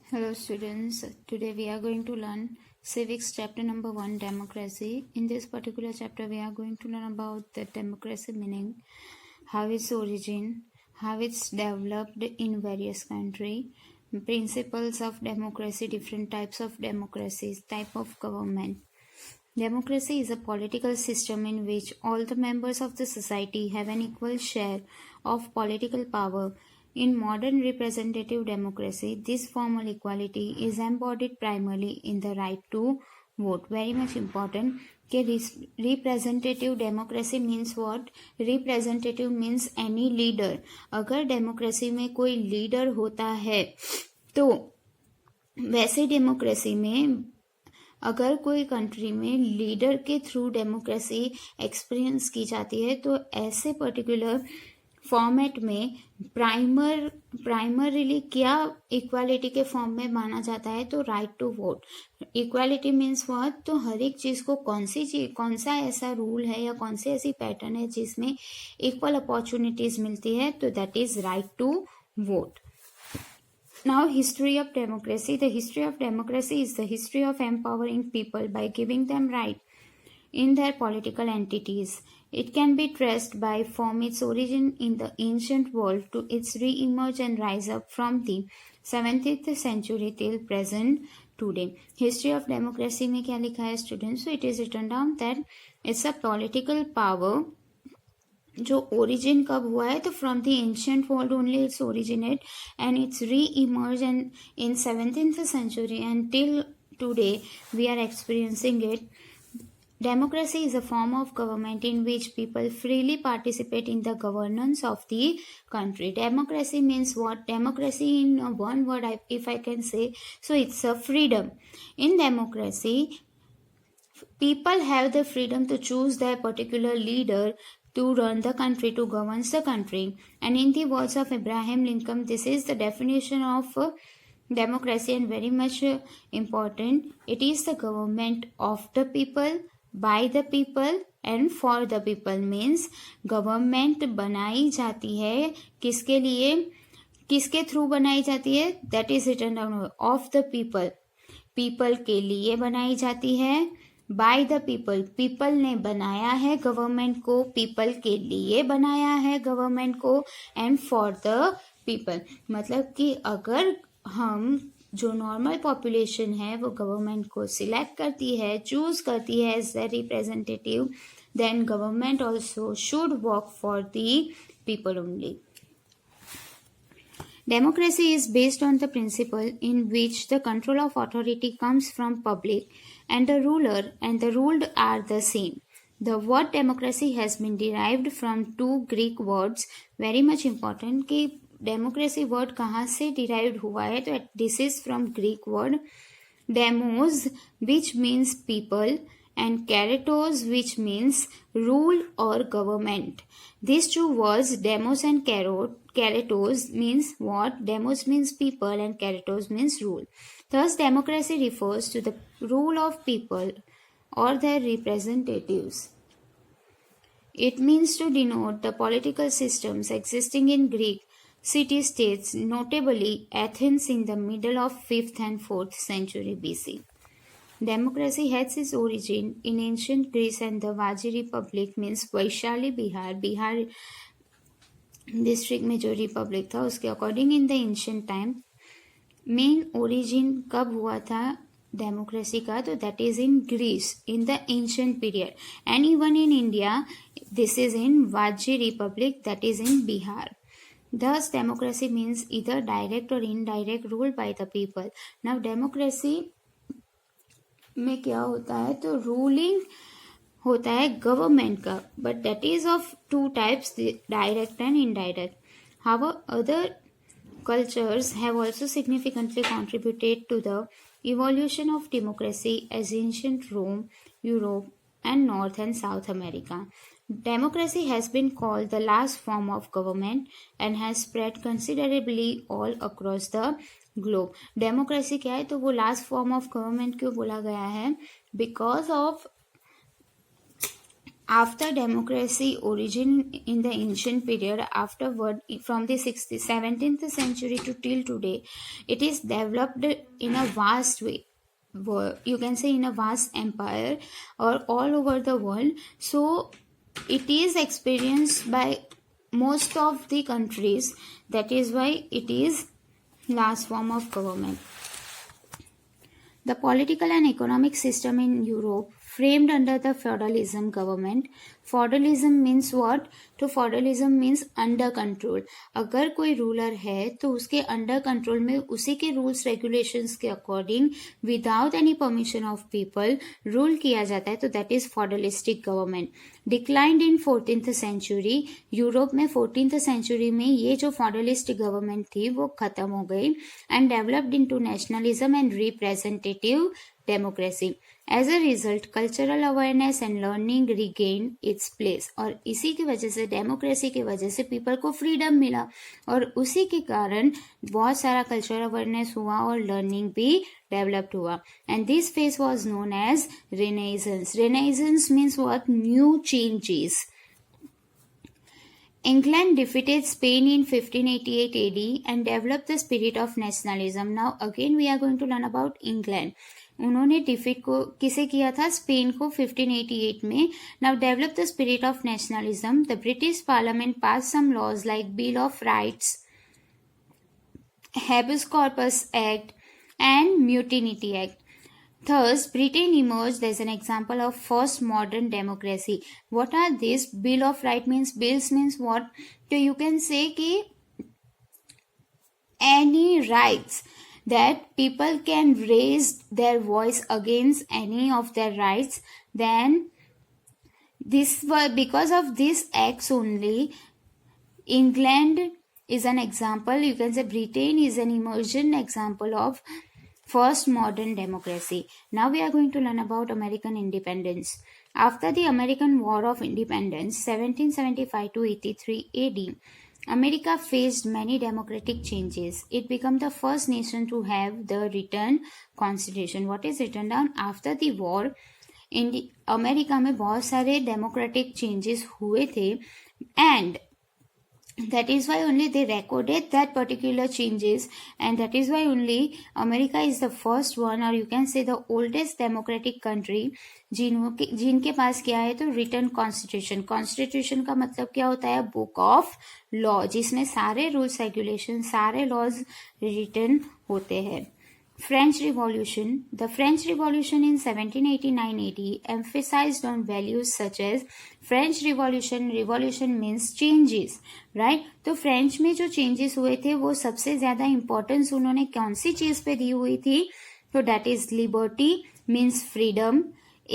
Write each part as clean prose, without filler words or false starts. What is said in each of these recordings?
Hello students, today we are going to learn civics chapter number 1 democracy. In this particular chapter we are going to learn about the democracy meaning, how its origin, how it's developed in various countries, principles of democracy, different types of democracies, type of government. Democracy is a political system in which all the members of the society have an equal share of political power. In modern representative democracy, this formal equality is embodied primarily in the right to vote. Very much important. Representative democracy means what? Representative means any leader. अगर democracy में कोई leader होता है तो वैसे democracy में अगर कोई कंट्री में लीडर के थ्रू डेमोक्रेसी एक्सपीरियंस की जाती है तो ऐसे पर्टिकुलर फॉर्मेट में प्राइमरीली क्या इक्वालिटी के फॉर्म में माना जाता है तो right to vote. Equality means what? तो हर एक चीज को कौन सा ऐसा रूल है या कौन सी ऐसी पैटर्न है जिसमें इक्वल अपॉर्चुनिटीज मिलती है तो that is right to vote. Now, history of democracy. The history of democracy is the history of empowering people by giving them right in their political entities. It can be traced by from its origin in the ancient world to its re-emerge and rise up from the 17th century till present today. History of democracy में क्या लिखा है students? So it is written down that it's a political power जो origin कब हुआ है तो from the ancient world only it's originate and it's reemerge and in 17th century and till today we are experiencing it. Democracy is a form of government in which people freely participate in the governance of the country. Democracy means what? Democracy in one word, if I can say, so it's a freedom. In democracy, people have the freedom to choose their particular leader to run the country, to govern the country. And in the words of Abraham Lincoln, this is the definition of democracy and very much important. It is the government of the people, by the people and for the people. Means government बनाई जाती है किसके लिए, किसके through बनाई जाती है? That is written down of the people. people के लिए बनाई जाती है. बाय द पीपल, पीपल ने बनाया है गवर्नमेंट को, पीपल के लिए बनाया है गवर्नमेंट को. एंड फॉर द पीपल मतलब कि अगर हम जो नॉर्मल पॉपुलेशन है वो गवर्नमेंट को सिलेक्ट करती है, चूज करती है as the representative, then government also should work for the people only. Democracy is based on the principle in which the control of authority comes from public and the ruler and the ruled are the same. The word democracy has been derived from two Greek words. Very much important कि democracy word कहाँ से derived हुआ है तो this is from Greek word demos which means people and keratos which means rule or government. These two words demos and keratos means what? Demos means people and keratos means rule. Thus democracy refers to the rule of people or their representatives. It means to denote the political systems existing in Greek city-states, notably Athens in the middle of 5th and 4th century BC. Democracy has its origin in ancient Greece and the Vaji Republic means Vaishali Bihar, Bihar district में जो republic था उसके according in the ancient time. Main origin कब हुआ था democracy का तो that is in Greece in the ancient period and even in India this is in Vaji republic that is in Bihar. Thus democracy means either direct or indirect rule by the people. Now democracy में क्या होता है तो ruling होता है government का, but that is of two types, direct and indirect. How other cultures have also significantly contributed to the evolution of democracy as ancient Rome, Europe, and North and South America. Democracy has been called the last form of government and has spread considerably all across the globe. Democracy क्या है तो वो last form of government क्यों बोला गया है? Because of after democracy origin in the ancient period, afterward from the 17th century to till today, it is developed in a vast way. You can say in a vast empire or all over the world. So it is experienced by most of the countries. That is why it is last form of government. The political and economic system in Europe framed under the feudalism government. Feudalism means what? तो feudalism means under control. अगर कोई ruler है तो उसके under control में उसी के rules regulations के according without any permission of people rule किया जाता है, तो that is feudalistic government. Declined in 14th century. Europe में 14th सेंचुरी में ये जो feudalistic गवर्नमेंट थी वो खत्म हो गई and developed into nationalism and representative democracy. As a result cultural awareness and learning regain its place. और इसी की वजह से, डेमोक्रेसी की वजह से पीपल को फ्रीडम मिला और उसी के कारण बहुत सारा कल्चरल अवेयरनेस हुआ और लर्निंग भी डेवलप्ड हुआ. And this phase was known as renaissance. Renaissance means what? New changes. England defeated Spain in 1588 AD and developed the spirit of nationalism. Now again we are going to learn about England. उन्होंने defeat को किसे किया था? Spain को 1588 में. Now develop the spirit of nationalism. The British parliament pass some laws like bill of rights, habeas corpus act and mutiny act. Thus, Britain emerged as an example of first modern democracy. What are these? Bill of Rights means, bills means what? So you can say कि any rights that people can raise their voice against any of their rights, then this was because of these acts only. England is an example. You can say Britain is an emergent example of first modern democracy. Now we are going to learn about American independence. After the American War of Independence, 1775 to 83 AD, America faced many democratic changes. It became the first nation to have the written constitution. What is written down? After the war, America में बहुत सारे democratic changes हुए थे and that is why only they recorded that particular changes, and that is why only America is the first one, or you can say the oldest democratic country जिनके पास क्या है तो written constitution. Constitution का मतलब क्या होता है? Book of law, जिसमें सारे रूल्स रेगुलेशन, सारे लॉज रिटन होते हैं. French Revolution. The French Revolution in 1789 AD emphasized on values such as French Revolution. Revolution means changes, right? तो फ्रेंच में जो चेंजेस हुए थे वो सबसे ज्यादा इंपॉर्टेंस उन्होंने कौन सी चीज पे दी हुई थी? तो that is liberty means freedom,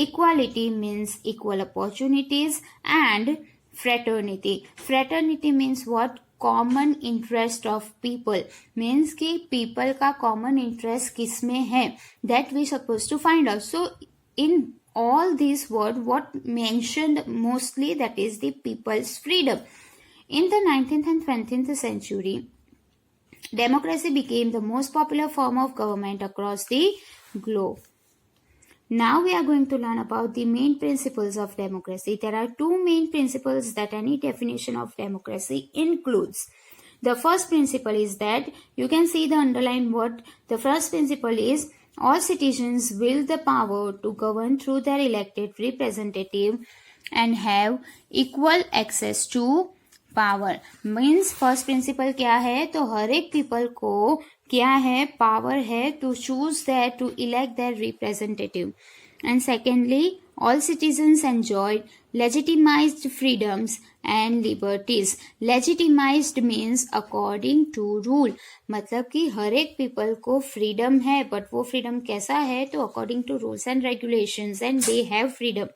equality means equal opportunities and fraternity. Fraternity means what? Common interest of people. Means कि पीपल का कॉमन इंटरेस्ट किस में है, that we suppose to find out. So in all these words, what mentioned mostly, that is the people's freedom. In the 19th and 20th century, democracy became the most popular form of government across the globe. Now we are going to learn about the main principles of democracy. There are two main principles that any definition of democracy includes. The first principle is that, you can see the underlined word. The first principle is all citizens wield the power to govern through their elected representative and have equal access to power. Means first principle क्या है? तो हर एक people को क्या है? Power है to choose their, to elect their representative. And secondly, all citizens enjoyed legitimized freedoms and liberties. Legitimized means according to rule. मतलब कि हर एक people को freedom है, but वो freedom कैसा है? तो according to rules and regulations, and they have freedom.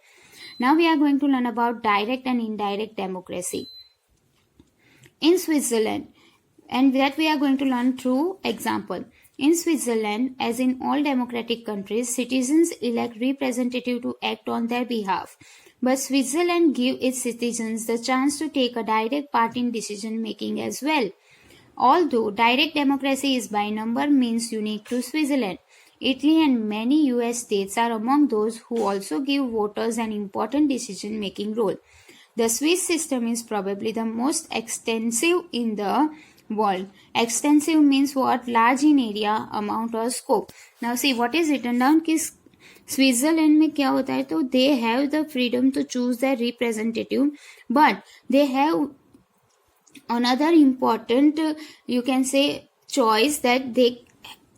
Now we are going to learn about direct and indirect democracy in Switzerland, and that we are going to learn through example. In Switzerland, as in all democratic countries, citizens elect representatives to act on their behalf. But Switzerland gives its citizens the chance to take a direct part in decision making as well. Although direct democracy is by number means unique to Switzerland, Italy and many US states are among those who also give voters an important decision-making role. The Swiss system is probably the most extensive in the world. Extensive means what? Large in area, amount or scope. Now see what is written down कि Switzerland में क्या होता है, तो they have the freedom to choose the representative, but they have another important you can say choice that they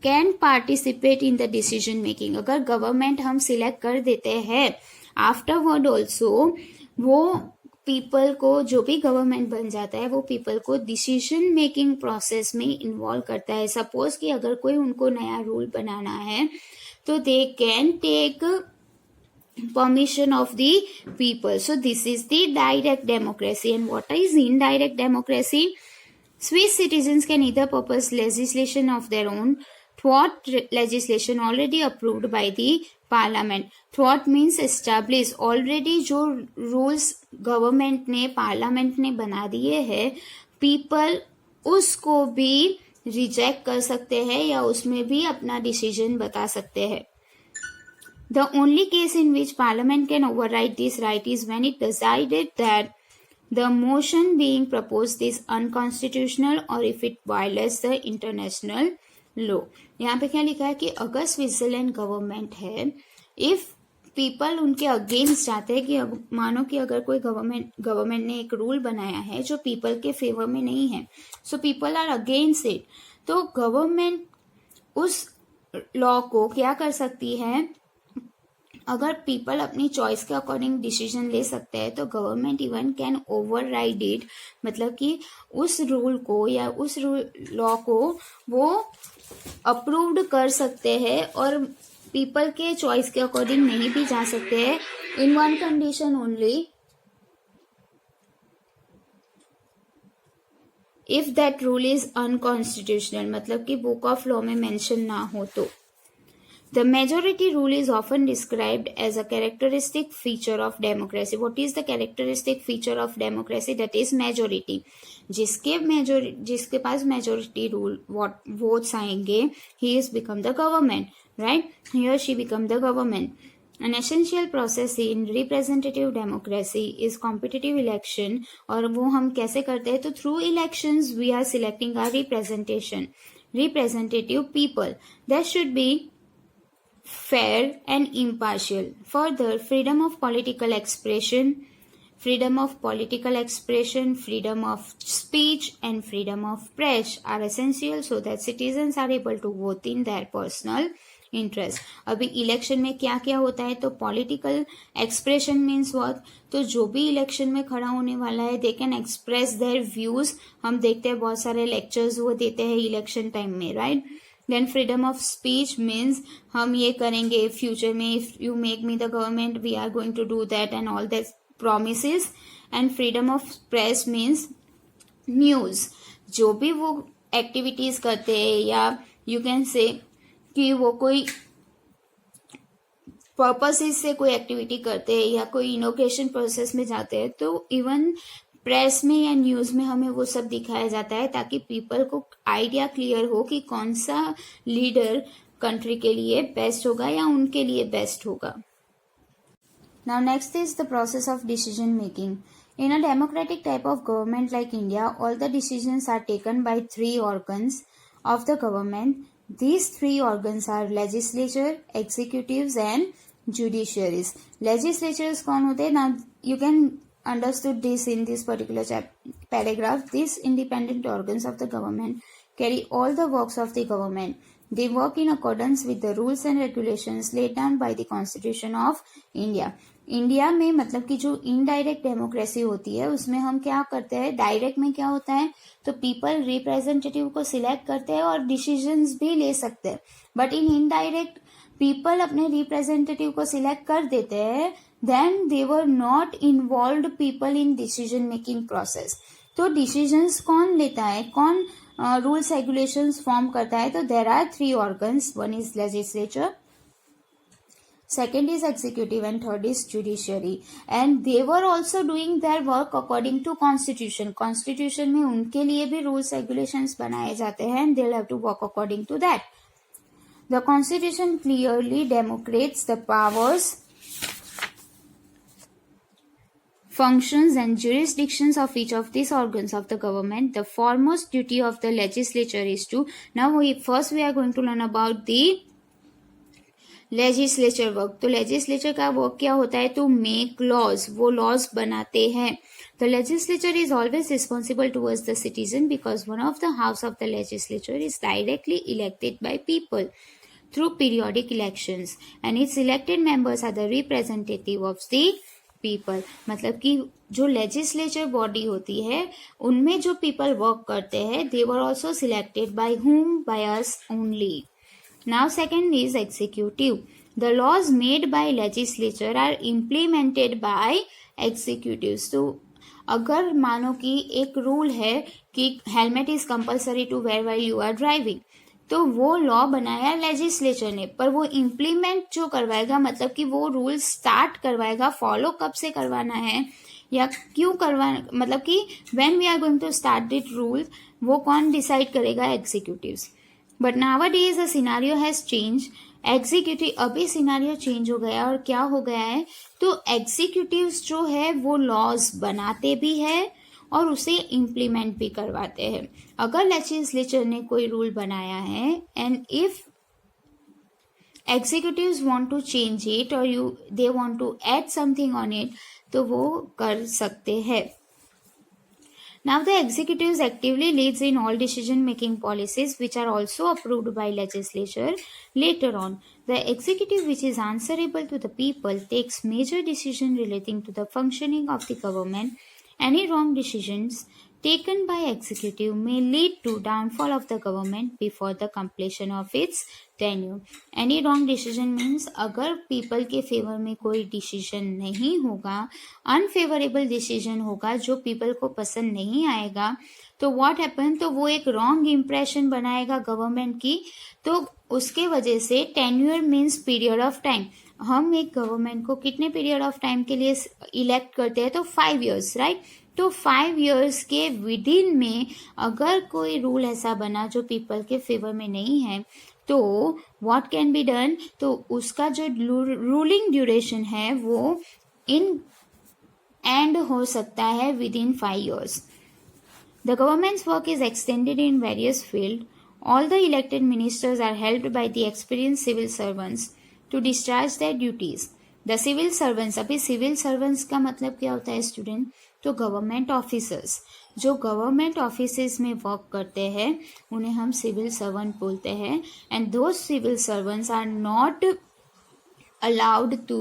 can participate in the decision making. अगर government हम select कर देते हैं आफ्टरवर्ड ऑल्सो वो पीपल को, जो भी गवर्नमेंट बन जाता है वो पीपल को डिसीजन मेकिंग प्रोसेस में इन्वॉल्व करता है. सपोज कि अगर कोई उनको नया रूल बनाना है तो they can take permission of the people. So this is the direct democracy. And what is indirect democracy? Swiss citizens can either propose legislation of their own, thwart legislation already approved by the parliament. Thwart means establish. Already जो rules government ने parliament ने बना दिए हैं, people उसको भी reject कर सकते हैं या उसमें भी अपना decision बता सकते हैं. The only case in which Parliament can override this right is when it decided that the motion being proposed is unconstitutional or if it violates the international law. यहाँ पे क्या लिखा है कि अगर स्विट्जरलैंड गवर्नमेंट है, इफ पीपल उनके against जाते हैं कि मानो कि अगर कोई गवर्नमेंट ने एक रूल बनाया है जो पीपल के फेवर में नहीं है, so people are against it, तो गवर्नमेंट उस लॉ को क्या कर सकती है, अगर पीपल अपनी चॉइस के अकॉर्डिंग डिसीजन ले सकते हैं तो government even can override it, मतलब कि उस रूल को या उस लॉ को वो अप्रूव्ड कर सकते हैं और पीपल के चॉइस के अकॉर्डिंग नहीं भी जा सकते हैं, in one condition only, if that rule is unconstitutional, मतलब कि बुक ऑफ लॉ में मेंशन ना हो तो. The majority rule is often described as a characteristic feature of democracy. What is the characteristic feature of democracy? That is majority. जिसके पास majority rule votes आएंगे, he is become the government, right? He or she become the government. An essential process in representative democracy is competitive election. और वो हम कैसे करते हैं, तो through elections we are selecting our representative people. That should be fair and impartial. Further, freedom of political expression, freedom of speech and freedom of press are essential so that citizens are able to vote in their personal interest. अभी election में क्या क्या होता है, तो political expression means what, तो जो भी इलेक्शन में खड़ा होने वाला है they can express their views. हम देखते हैं बहुत सारे लेक्चर्स वो देते हैं इलेक्शन टाइम में, right. Then freedom of speech means हम ये करेंगे फ्यूचर में, if you make me the government we are going to do that and all that promises. And freedom of press means news, जो भी वो activities करते हैं या यू कैन से कि वो कोई पर्पसेस से कोई एक्टिविटी करते हैं या कोई इनोग्रेशन प्रोसेस में जाते हैं, तो इवन प्रेस में या न्यूज में हमें वो सब दिखाया जाता है ताकि पीपल को आइडिया क्लियर हो कि कौन सा लीडर कंट्री के लिए बेस्ट होगा या उनके लिए बेस्ट होगा. Now next is the process of decision making. In a democratic type of government like India, all the decisions are taken by 3 organs of the government. These 3 organs are legislature, executives and judiciaries. Legislatures कौन होते हैं? Now you can understood this in this particular paragraph. These independent organs of the government carry all the works of the government. They work in accordance with the rules and regulations laid down by the Constitution of India. India में मतलब कि जो indirect democracy होती है उसमें हम क्या करते हैं, डायरेक्ट में क्या होता है, तो पीपल रिप्रेजेंटेटिव को सिलेक्ट करते हैं और डिसीजंस भी ले सकते हैं. बट इन इनडायरेक्ट पीपल अपने रिप्रेजेंटेटिव को सिलेक्ट कर देते हैं, then they were not involved people in decision making process. तो डिसीजंस कौन लेता है, कौन रूल्स रेगुलेशंस फॉर्म करता है, तो there are 3 organs. One is legislature, second is executive and third is judiciary, and they were also doing their work according to constitution. Constitution में उनके लिए भी rules regulations बनाए जाते हैं and they'll have to work according to that. The Constitution clearly demarcates the powers, functions and jurisdictions of each of these organs of the government. The foremost duty of the legislature is to, now we are going to learn about the legislature work. तो legislature का work क्या होता है? To make laws, वो laws बनाते हैं। The legislature is always responsible towards the citizen because one of the house of the legislature is directly elected by people through periodic elections and its elected members are the representative of the people। मतलब कि जो legislature body होती है उनमें जो people work करते हैं they were also selected by whom? By us only। Now second is executive। The laws made by legislature are implemented by executives। तो अगर मानो कि एक रूल है कि helmet is compulsory to wear while you are driving, तो वो law बनाया लेजिस्लेचर ने, पर वो इम्प्लीमेंट जो करवाएगा, मतलब कि वो रूल स्टार्ट करवाएगा, फॉलो कब से करवाना है या क्यों करवाना, मतलब कि when we are going to start that rule, वो कौन डिसाइड करेगा? Executives. But nowadays the scenario has change. Executive, अभी सिनेरियो चेंज हो गया और क्या हो गया है? तो एग्जीक्यूटिव्स जो है वो लॉज बनाते भी है और उसे इम्प्लीमेंट भी करवाते हैं। अगर लेजिस्लेचर ने कोई रूल बनाया है and if executives want to change it और they want to add something on it, तो वो कर सकते हैं। Now the executives actively leads in all decision making policies which are also approved by legislature later on. The executive, which is answerable to the people, takes major decision relating to the functioning of the government. Any wrong decisions taken by executive may lead to downfall of the government before the completion of its tenure। Any wrong decision means अगर people के favour में कोई decision नहीं होगा, unfavourable decision होगा जो people को पसंद नहीं आएगा, तो व्हाट हैपन, तो वो एक रॉन्ग इम्प्रेशन बनाएगा गवर्नमेंट की। तो उसके वजह से tenure means period of time. हम एक गवर्नमेंट को कितने पीरियड ऑफ टाइम के लिए इलेक्ट करते हैं? तो 5 years, राइट। तो 5 years के विदिन में अगर कोई रूल ऐसा बना जो पीपल के फेवर में नहीं है, तो व्हाट कैन बी डन, तो उसका जो रूलिंग ड्यूरेशन है वो इन एंड हो सकता है within 5 years। The government's work is extended in various fields. All the elected ministers are helped by the experienced civil servants to discharge their duties. The civil servants, अभी civil servants का मतलब क्या होता है student? तो government officers, जो government offices में work करते हैं उन्हें हम सिविल सर्वेंट बोलते हैं। And those civil servants are not allowed to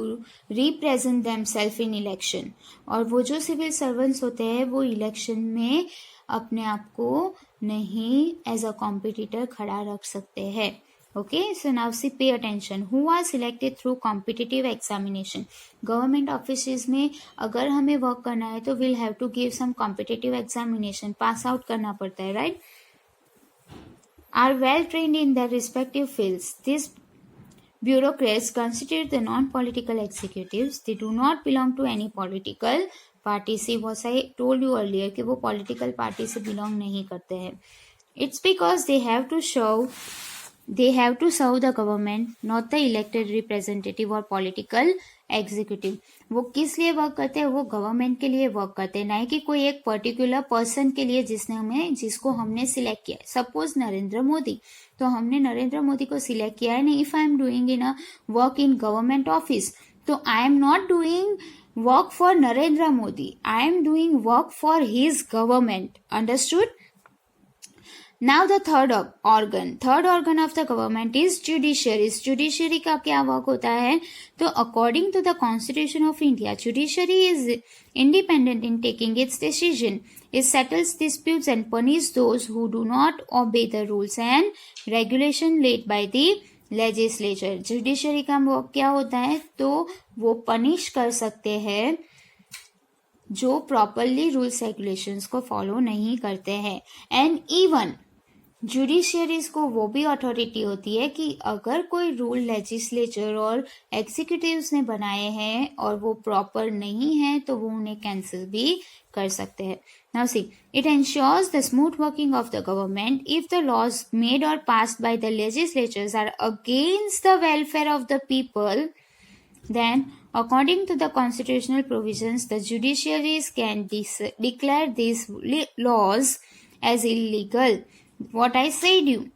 represent themselves in election. और वो जो सिविल सर्वेंट्स होते हैं वो इलेक्शन में अपने आप को नहीं एज अ कॉम्पिटिटर खड़ा रख सकते हैं। Okay, so now see pay attention. Who are selected through competitive examination. Government office में अगर हमें वर्क करना है तो will have to give some competitive examination, pass out करना पड़ता है, right. Are well trained in their respective fields. This bureaucrats constitute the non-political executives. They do not belong to any political party। See what I told you earlier कि वो political party से belong नहीं करते हैं। It's because they have to serve the government, not the elected representative or political executive। वो किस लिए work करते हैं? वो गवर्नमेंट के लिए वर्क करते हैं, ना कि कोई एक पर्टिकुलर पर्सन के लिए जिसको हमने सिलेक्ट किया। सपोज नरेंद्र मोदी, तो हमने नरेंद्र मोदी को सिलेक्ट किया है ना। If I am doing in a work in government office, तो I am not doing work for Narendra Modi, I am doing work for his government. Understood? Now the third organ of the government is judiciary। Judiciary का क्या work होता है? तो according to the Constitution of India, judiciary is independent in taking its decision. It settles disputes and punishes those who do not obey the rules and regulation laid by the legislature। Judiciary का work क्या होता है? तो वो punish कर सकते हैं जो प्रॉपरली रूल्स रेगुलेशंस को फॉलो नहीं करते हैं। एंड इवन जुडिशियरीज को वो भी अथॉरिटी होती है कि अगर कोई रूल लेजिस्लेचर और एग्जीक्यूटिव्स ने बनाए हैं और वो प्रॉपर नहीं है तो वो उन्हें कैंसिल भी कर सकते हैं. Now see, it ensures the smooth working of the government. If the laws made or passed by the legislatures are against the welfare of the people, then according to the constitutional provisions, the judiciaries can declare these laws as illegal. What I said you.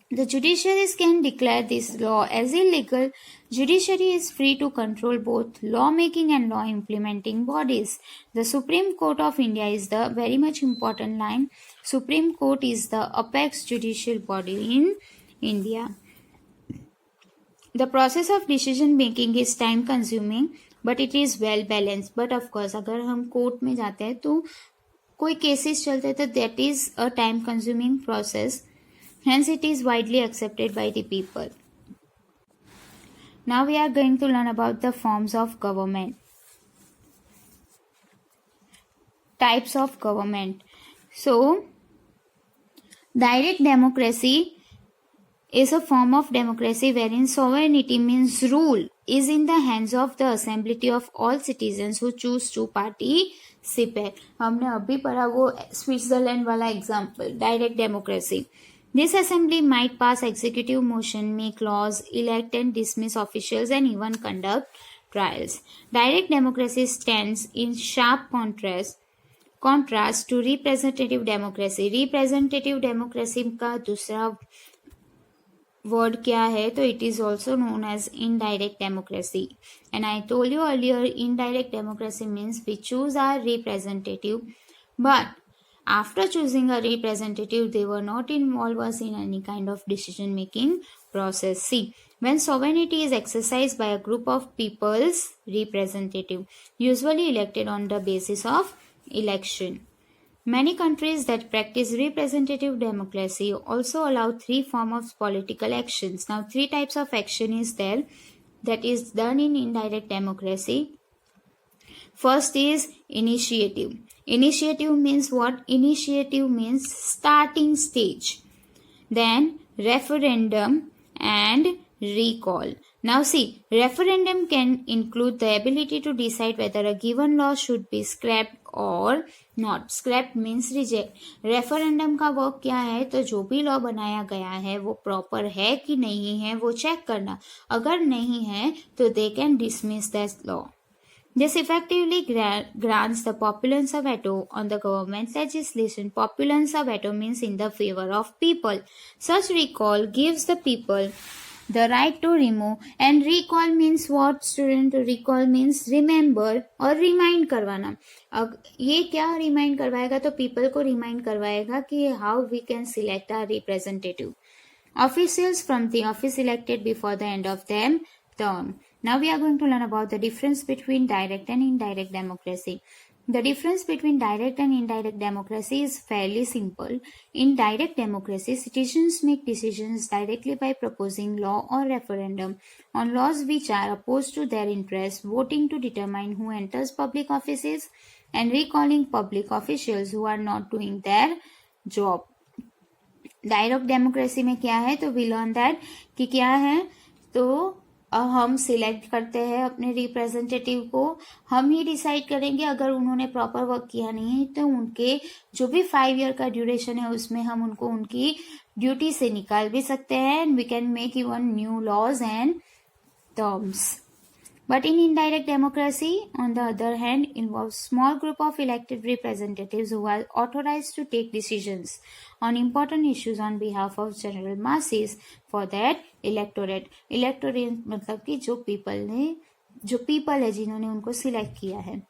The judiciaries can declare this law as illegal. Judiciary is free to control both lawmaking and law implementing bodies. The Supreme Court of India is the very much important line. Supreme Court is the apex judicial body in India. The process of decision making is time consuming, but it is well balanced. But of course, अगर हम court में जाते हैं तो कोई cases चलते हैं तो that is a time consuming process. Hence, it is widely accepted by the people. Now we are going to learn about the forms of government. Types of government. So, direct democracy is a form of democracy wherein sovereignty means rule is in the hands of the assembly of all citizens who choose to participate. हमने अभी पढ़ा वो Switzerland वाला example, direct democracy. This assembly might pass executive motion, make laws, elect and dismiss officials, and even conduct trials. Direct democracy stands in sharp contrast to representative democracy. Representative democracy का दूसरा word क्या है तो it is also known as indirect democracy. And I told you earlier, indirect democracy means we choose our representative, but after choosing a representative, they were not involved in any kind of decision-making process. See, when sovereignty is exercised by a group of people's representative, usually elected on the basis of election. Many countries that practice representative democracy also allow three forms of political actions. Now, three types of action is there that is done in indirect democracy. First is initiative. Initiative means what? Initiative means starting stage. Then referendum and recall. Now see, referendum can include the ability to decide whether a given law should be scrapped or not. Scrapped means reject. Referendum का work क्या है तो जो भी law बनाया गया है वो प्रॉपर है कि नहीं है वो चेक करना. अगर नहीं है तो they can dismiss that law. This effectively grants the populace a veto on the government legislation. Populace a veto means in the favor of people. Such recall gives the people the right to remove, and recall means what student? Recall means remember or remind करवाना. अब ये क्या remind करवाएगा तो people को remind करवाएगा कि how we can select our representative. Officials from the office elected before the end of their term. Now we are going to learn about the difference between direct and indirect democracy. The difference between direct and indirect democracy is fairly simple. In direct democracy, citizens make decisions directly by proposing law or referendum on laws which are opposed to their interests, voting to determine who enters public offices, and recalling public officials who are not doing their job. Direct democracy में क्या है तो we learn that कि क्या है तो हम select करते हैं अपने रिप्रेजेंटेटिव को. हम ही डिसाइड करेंगे. अगर उन्होंने प्रॉपर वर्क किया नहीं है तो उनके जो भी 5 ईयर का ड्यूरेशन है उसमें हम उनको उनकी ड्यूटी से निकाल भी सकते हैं. We can make even new laws and terms. But in indirect democracy, on the other hand, involves small group of elected representatives who are authorized to take decisions on important issues on behalf of general masses for that electorate. Electorate मतलब कि जो people है जिन्होंने उनको select किया है.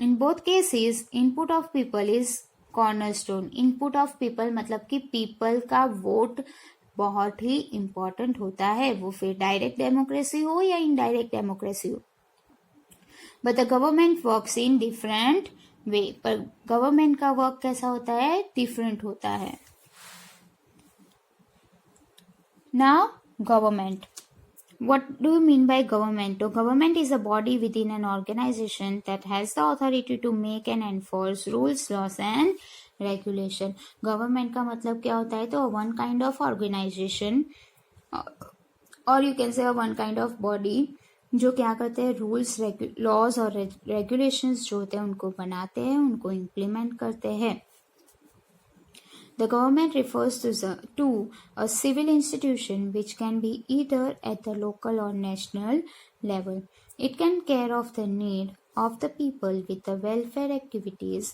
In both cases, input of people is cornerstone. Input of people मतलब कि people का vote बहुत ही इम्पोर्टेंट होता है. वो फिर डायरेक्ट डेमोक्रेसी हो या इनडायरेक्ट डेमोक्रेसी हो. But the government works in different way. पर गवर्नमेंट का वर्क कैसा होता है? डिफरेंट होता है. Now government. What do you mean by government? So, government is a body within an organization that has the authority to make and enforce rules, laws, and regulation. Government का मतलब क्या होता है, तो वन काइंड ऑफ ऑर्गेनाइजेशन और you can say one kind of body जो क्या करते हैं, रूल्स लॉज और रेगुलेशंस जो होते हैं उनको बनाते हैं, उनको इम्प्लीमेंट करते हैं। The government refers to a civil institution which can be either at the local or national level. It can care of the need of the people with the welfare activities.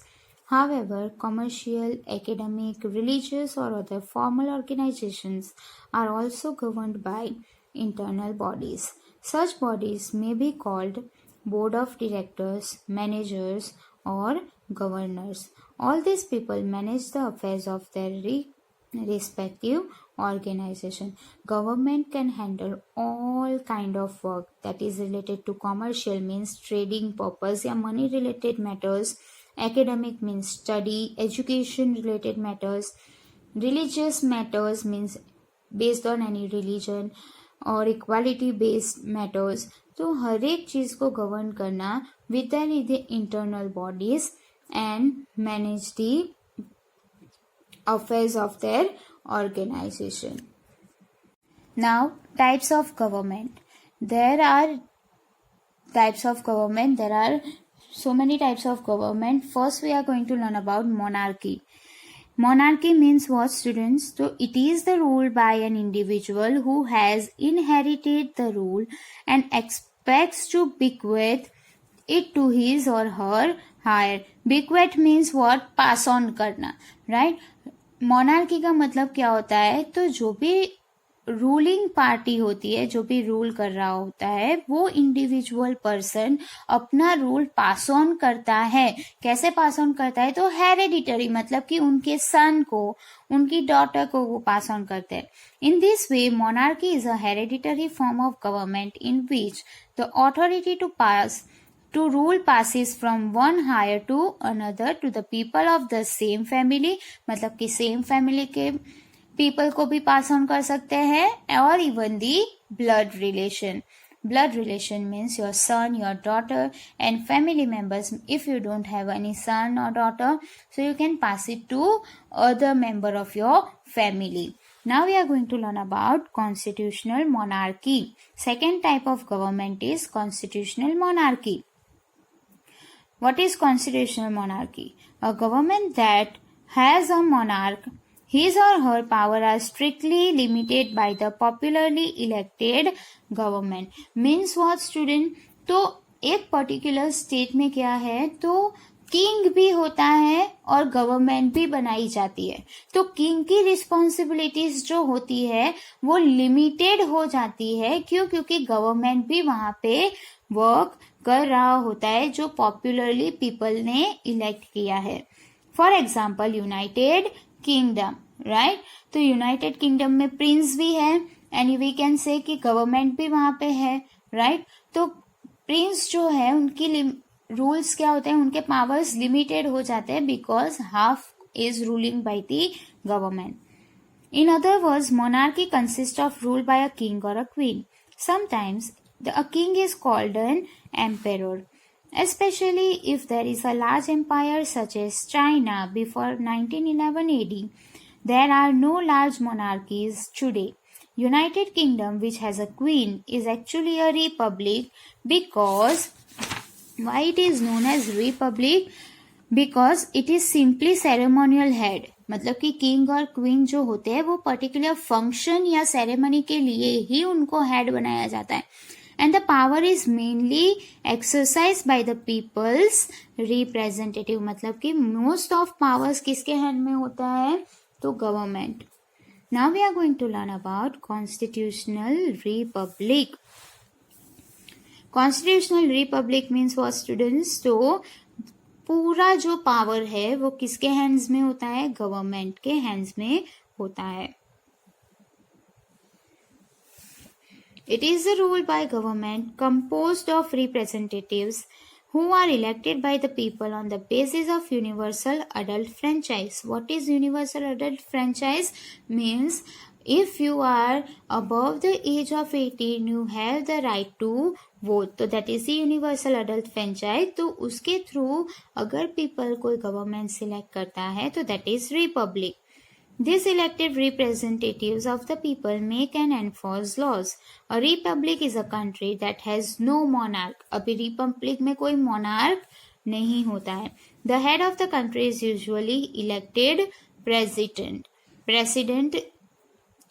However, commercial, academic, religious or other formal organizations are also governed by internal bodies. Such bodies may be called board of directors, managers or governors. All these people manage the affairs of their respective organization. Government can handle all kind of work that is related to commercial, means trading purpose या money related matters. Academic means study, education related matters. Religious matters means based on any religion और equality based matters. तो हर एक चीज को govern करना with the internal bodies and manage the affairs of their organization. Now, types of government. There are types of government. There are so many types of government. First, we are going to learn about monarchy. Monarchy means what, students? So, it is the rule by an individual who has inherited the rule and expects to bequeath it to his or her heir. bequeath means what? Pass on करना, right. Monarchy का मतलब क्या होता है, तो जो भी ruling party होती है, जो भी रूल कर रहा होता है, वो इंडिविजुअल पर्सन अपना रूल पास ऑन करता है. कैसे पास ऑन करता है, तो हेरेडिटरी मतलब कि उनके सन को, उनकी डॉटर को वो पास ऑन करते हैं. In this way monarchy is a hereditary form of government in which the authority to rule passes from one higher to another to the people of the same family. मतलब कि same family के people को भी pass on कर सकते हैं. और even the blood relation. Blood relation means your son, your daughter and family members. If you don't have any son or daughter, so you can pass it to other member of your family. Now we are going to learn about constitutional monarchy. Second type of government is constitutional monarchy. What is constitutional monarchy? A government that has a monarch. His or her power are strictly limited by the popularly elected government. Means what, student? तो एक particular state में क्या है, तो king भी होता है और गवर्नमेंट भी बनाई जाती है. तो किंग की रिस्पॉन्सिबिलिटीज जो होती है वो लिमिटेड हो जाती है. क्यों? क्योंकि गवर्नमेंट भी वहां पे वर्क कर रहा होता है जो पॉपुलरली पीपल ने इलेक्ट किया है. For example United kingdom, right. तो यूनाइटेड किंगडम में प्रिंस भी है एंड वी कैन से कि गवर्नमेंट भी वहां पे है, राइट. तो प्रिंस जो है उनकी रूल्स क्या होते हैं, उनके पावर्स लिमिटेड हो जाते हैं because half is ruling by the government. In other words monarchy consist of rule by a king और a queen. Sometimes a king is called an emperor, especially if there is a large empire such as China before 1911 AD. There are no large monarchies today. United Kingdom, which has a queen, is actually a republic. Because why it is known as republic? Because it is simply ceremonial head. मतलब कि king और queen जो होते हैं वो particular function या ceremony के लिए ही उनको हेड बनाया जाता है. And the power is mainly exercised by the people's representative. मतलब कि most of powers किसके hand में होता है, तो government. Now we are going to learn about constitutional republic. Constitutional republic means what, students? तो पूरा जो पावर है वो किसके हैंड्स में होता है, गवर्नमेंट के हैंड्स में होता है. It is a rule by government composed of representatives who are elected by the people on the basis of universal adult franchise. What is universal adult franchise? Means if you are above the age of 18 you have the right to vote. तो that is the universal adult franchise. तो उसके through अगर people कोई government select करता है तो that is republic. These elected representatives of the people make and enforce laws. A republic is a country that has no monarch. अभी Republic में कोई monarch नहीं होता है. The head of the country is usually elected president. President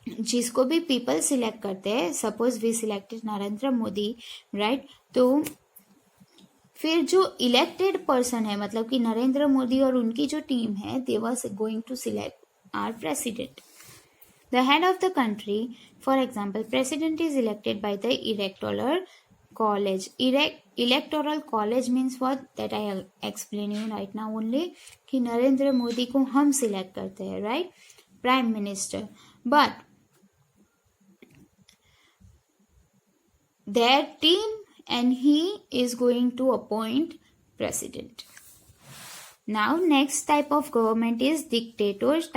जिसको भी people select करते हैं, suppose we selected Narendra Modi, right, तो फिर जो इलेक्टेड पर्सन है मतलब कि नरेंद्र मोदी और उनकी जो टीम है they was going to select our president. The head of the country, for example president is elected by the electoral college. Electoral college means what, that I explain you right now only, कि नरेंद्र मोदी को हम select करते हैं, right, prime minister, but their team and he is going to appoint president. Now next type of government is dictatorship.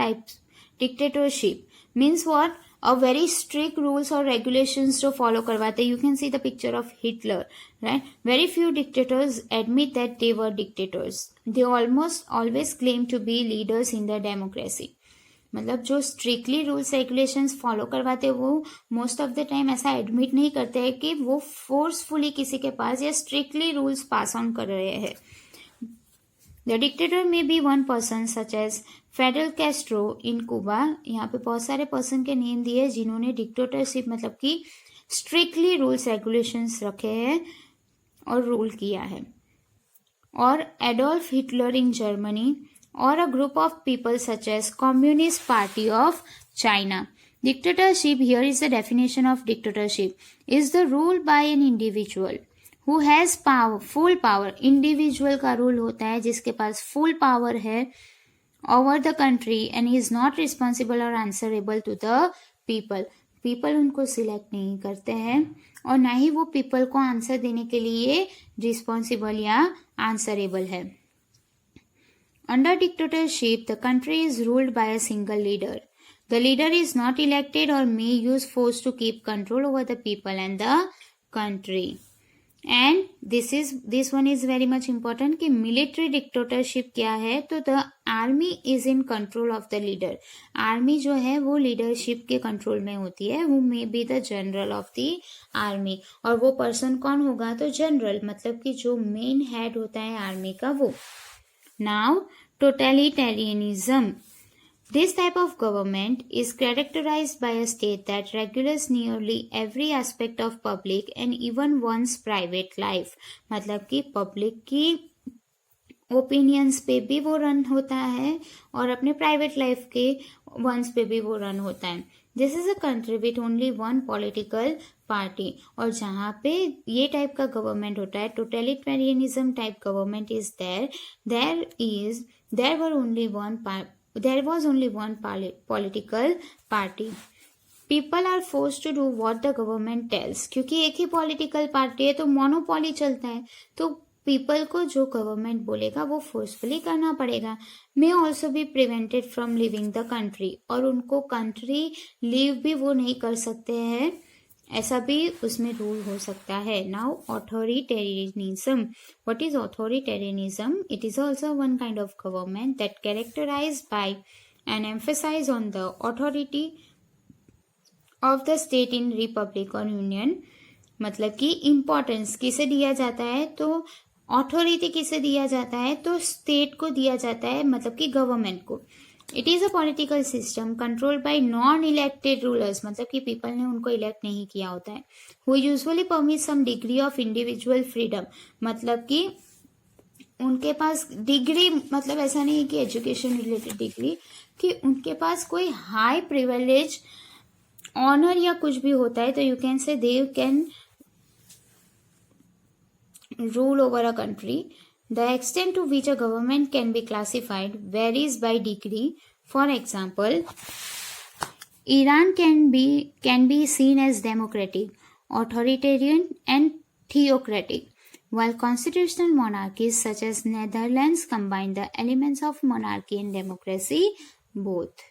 Means what? A very strict rules or regulations to follow करवाते. You can see the picture of Hitler, right? Very few dictators admit that they were dictators. They almost always claim to be leaders in the democracy. मतलब जो strictly rules regulations follow करवाते वो most of the time ऐसा admit नहीं करते हैं कि वो फोर्सफुली किसी के पास या स्ट्रिक्टली रूल्स पास ऑन कर रहे हैं. The dictator may be one person such as Fidel Castro in Cuba. यहाँ पे बहुत सारे पर्सन के नेम दिए जिन्होंने डिक्टेटरशिप मतलब कि स्ट्रिक्टली रूल्स रेगुलेशंस रखे हैं और रूल किया है. और Adolf Hitler in Germany, or a group of people such as Communist Party of China. Dictatorship, here is the definition of dictatorship, is the rule by an individual who has power, full power. Individual का rule होता है जिसके पास full power है over the country and he is not responsible or answerable to the people. People उनको select नहीं करते हैं और ना ही वो people को आंसर देने के लिए responsible या answerable है. Under dictatorship, the country is ruled by a single leader. The leader is not elected or may use force to keep control over the people and the country. And this one is very much important कि military dictatorship क्या है, तो the army is in control of the leader. Army जो है वो leadership के control में होती है. Who may be the general of the army. और वो person कौन होगा, तो general मतलब कि जो main head होता है army का वो. Now, totalitarianism. This type of government is characterized by a state that regulates nearly every aspect of public and even one's private life. मतलब कि public की opinions पे भी वो रन होता है और अपने private life के ones पे भी वो रन होता है. This is a country with only one political party. और जहाँ पे ये टाइप का गवर्नमेंट होता है, totalitarianism type government is there. There was only one political party. People are forced to do what the government tells. क्योंकि एक ही political party है तो monopoly चलता है, तो पीपल को जो गवर्नमेंट बोलेगा वो फोर्सफुली करना पड़ेगा. May also be prevented from living the country. और उनको कंट्री लीव भी वो नहीं कर सकते हैं, ऐसा भी उसमें रूल हो सकता है. Now authoritarianism. What is authoritarianism? It is also one kind of government that characterised by an emphasise on the authority of the state in republic और यूनियन. मतलब कि इम्पोर्टेंस किसे दिया जाता है, तो ऑथोरिटी किसे दिया जाता है, तो स्टेट को दिया जाता है, मतलब कि गवर्नमेंट को. It is a political system controlled by non elected rulers. मतलब कि पीपल ने उनको इलेक्ट नहीं किया होता है. Who usually permit some degree of individual freedom. मतलब कि उनके पास डिग्री, मतलब ऐसा नहीं है कि एजुकेशन रिलेटेड डिग्री, कि उनके पास कोई हाई प्रिविलेज ऑनर या कुछ भी होता है, तो you can say they can rule over a country. The extent to which a government can be classified varies by degree. For example, Iran can be seen as democratic, authoritarian and theocratic, while constitutional monarchies such as Netherlands combine the elements of monarchy and democracy both.